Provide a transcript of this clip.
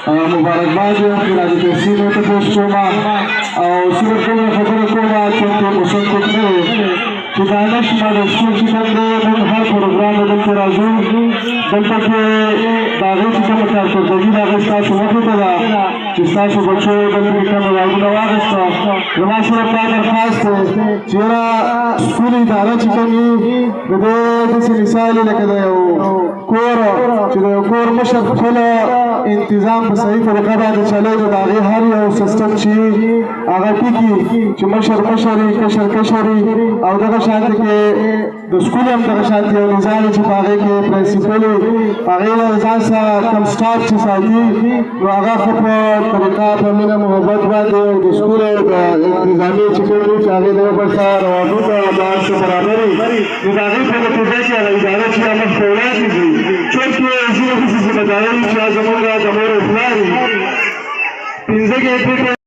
مبارکباد خلال تحسین ته پوښ کوم او صرف کومه خبره کوم چې مشکل کوي چې دا نشمه د سکول چې څنګه موږ هر پروګرام دلته راځو دلته کې دا غوښتل چې کوم کارکړي دا تاسو وخت ته دا چې تاسو بچو دلته کوم راوړل واغسته زما سره پاتې خاص چې را سکول اداره چې کوي د دې مثال لکه دا یو کور چې یو کور مشر خپل انتظام په صحیح طریقه باندې چلای د هغه هر یو سیستم چې هغه ټکی چې مشر کشري او دغه شانت کې د سکول هم دغه شانت یو نظام چې هغه کې پرنسپل هغه ځان سره کم سٹاف چې ساتي نو هغه په طریقه په مینه محبت باندې د سکول د انتظامی چې کوي چې هغه د پر سره روانو ته د برابرۍ د هغه په توګه چې هغه اداره چې موږ فعالیت کوي چې زموږ څه ذمہ داری چې زموږ د امور اخلاري پنځه کې